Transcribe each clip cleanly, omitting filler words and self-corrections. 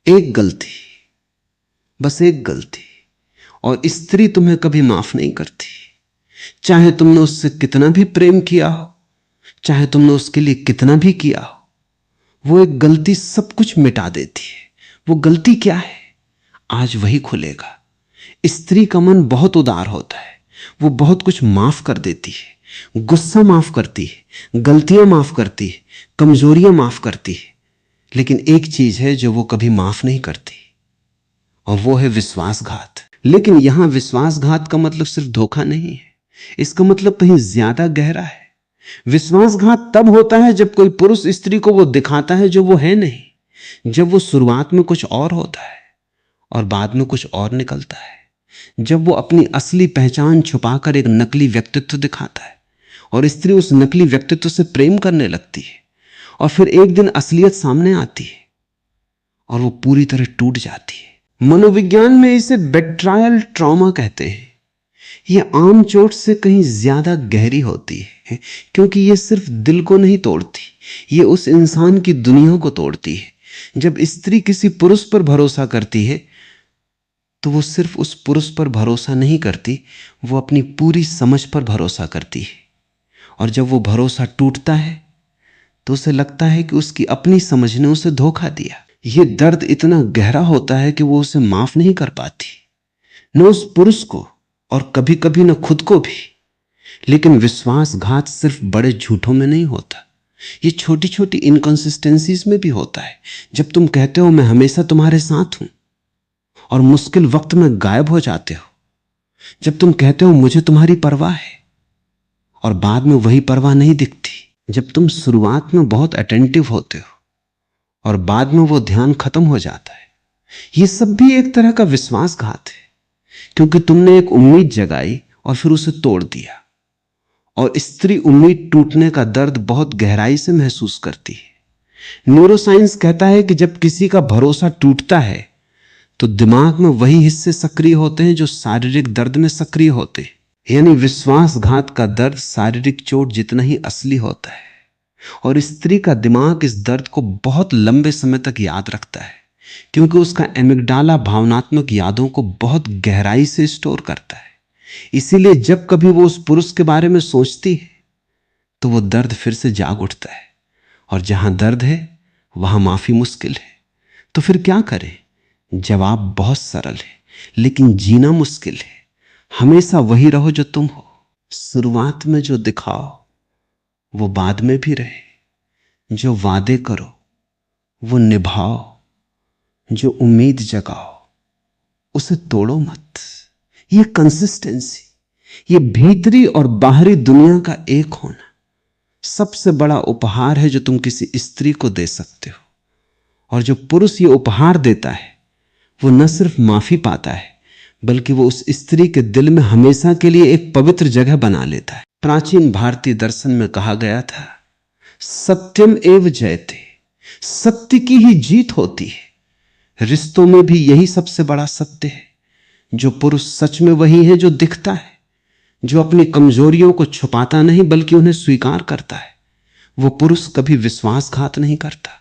एक गलती, बस एक गलती, और स्त्री तुम्हें कभी माफ नहीं करती। चाहे तुमने उससे कितना भी प्रेम किया हो, चाहे तुमने उसके लिए कितना भी किया हो, वो एक गलती सब कुछ मिटा देती है। वो गलती क्या है, आज वही खुलेगा। स्त्री का मन बहुत उदार होता है, वो बहुत कुछ माफ कर देती है। गुस्सा माफ करती है, गलतियां माफ करती है, कमजोरियां माफ करती है। लेकिन एक चीज है जो वो कभी माफ नहीं करती, और वो है विश्वासघात। लेकिन यहां विश्वासघात का मतलब सिर्फ धोखा नहीं है, इसका मतलब कहीं ज्यादा गहरा है। विश्वासघात तब होता है जब कोई पुरुष स्त्री को वो दिखाता है जो वो है नहीं, जब वो शुरुआत में कुछ और होता है और बाद में कुछ और निकलता है, जब वो अपनी असली पहचान छुपाकर एक नकली व्यक्तित्व दिखाता है और स्त्री उस नकली व्यक्तित्व से प्रेम करने लगती है, और फिर एक दिन असलियत सामने आती है और वो पूरी तरह टूट जाती है। मनोविज्ञान में इसे बेट्रायल ट्रॉमा कहते हैं। यह आम चोट से कहीं ज्यादा गहरी होती है, क्योंकि यह सिर्फ दिल को नहीं तोड़ती, यह उस इंसान की दुनिया को तोड़ती है। जब स्त्री किसी पुरुष पर भरोसा करती है तो वो सिर्फ उस पुरुष पर भरोसा नहीं करती, वो अपनी पूरी समझ पर भरोसा करती है। और जब वो भरोसा टूटता है तो उसे लगता है कि उसकी अपनी समझ ने उसे धोखा दिया। ये दर्द इतना गहरा होता है कि वो उसे माफ नहीं कर पाती, न उस पुरुष को और कभी कभी न खुद को भी। लेकिन विश्वासघात सिर्फ बड़े झूठों में नहीं होता, ये छोटी छोटी इनकंसिस्टेंसीज में भी होता है। जब तुम कहते हो मैं हमेशा तुम्हारे साथ हूं और मुश्किल वक्त में गायब हो जाते हो। जब तुम कहते हो मुझे तुम्हारी परवाह है और बाद में वही परवाह नहीं दिखती। जब तुम शुरुआत में बहुत अटेंटिव होते हो और बाद में वो ध्यान खत्म हो जाता है। ये सब भी एक तरह का विश्वासघात है, क्योंकि तुमने एक उम्मीद जगाई और फिर उसे तोड़ दिया। और स्त्री उम्मीद टूटने का दर्द बहुत गहराई से महसूस करती है। न्यूरोसाइंस कहता है कि जब किसी का भरोसा टूटता है तो दिमाग में वही हिस्से सक्रिय होते हैं जो शारीरिक दर्द में सक्रिय होते हैं। यानी विश्वासघात का दर्द शारीरिक चोट जितना ही असली होता है। और स्त्री का दिमाग इस दर्द को बहुत लंबे समय तक याद रखता है, क्योंकि उसका एमिग्डाला भावनात्मक यादों को बहुत गहराई से स्टोर करता है। इसीलिए जब कभी वो उस पुरुष के बारे में सोचती है तो वो दर्द फिर से जाग उठता है। और जहां दर्द है वहां माफी मुश्किल है। तो फिर क्या करें? जवाब बहुत सरल है, लेकिन जीना मुश्किल है। हमेशा वही रहो जो तुम हो। शुरुआत में जो दिखाओ वो बाद में भी रहे। जो वादे करो वो निभाओ। जो उम्मीद जगाओ उसे तोड़ो मत। ये कंसिस्टेंसी, ये भीतरी और बाहरी दुनिया का एक होना सबसे बड़ा उपहार है जो तुम किसी स्त्री को दे सकते हो। और जो पुरुष ये उपहार देता है वो न सिर्फ माफी पाता है, बल्कि वो उस स्त्री के दिल में हमेशा के लिए एक पवित्र जगह बना लेता है। प्राचीन भारतीय दर्शन में कहा गया था, सत्यम एव जयते, सत्य की ही जीत होती है। रिश्तों में भी यही सबसे बड़ा सत्य है। जो पुरुष सच में वही है जो दिखता है, जो अपनी कमजोरियों को छुपाता नहीं बल्कि उन्हें स्वीकार करता है। वो पुरुष कभी विश्वासघात नहीं करता,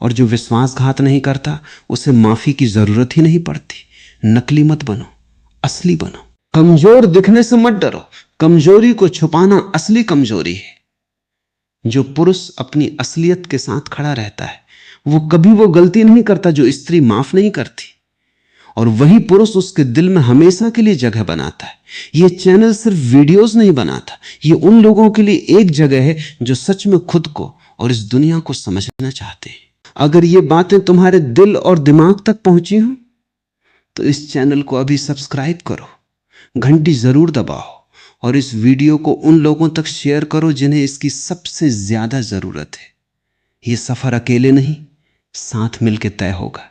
और जो विश्वासघात नहीं करता उसे माफी की जरूरत ही नहीं पड़ती। नकली मत बनो, असली बनो। कमजोर दिखने से मत डरो, कमजोरी को छुपाना असली कमजोरी है। जो पुरुष अपनी असलियत के साथ खड़ा रहता है वो कभी वो गलती नहीं करता जो स्त्री माफ नहीं करती, और वही पुरुष उसके दिल में हमेशा के लिए जगह बनाता है। यह चैनल सिर्फ वीडियोस नहीं बनाता, ये उन लोगों के लिए एक जगह है जो सच में खुद को और इस दुनिया को समझना चाहते हैं। अगर ये बातें तुम्हारे दिल और दिमाग तक पहुंची हो तो इस चैनल को अभी सब्सक्राइब करो, घंटी जरूर दबाओ, और इस वीडियो को उन लोगों तक शेयर करो जिन्हें इसकी सबसे ज्यादा जरूरत है। ये सफर अकेले नहीं, साथ मिलकर तय होगा।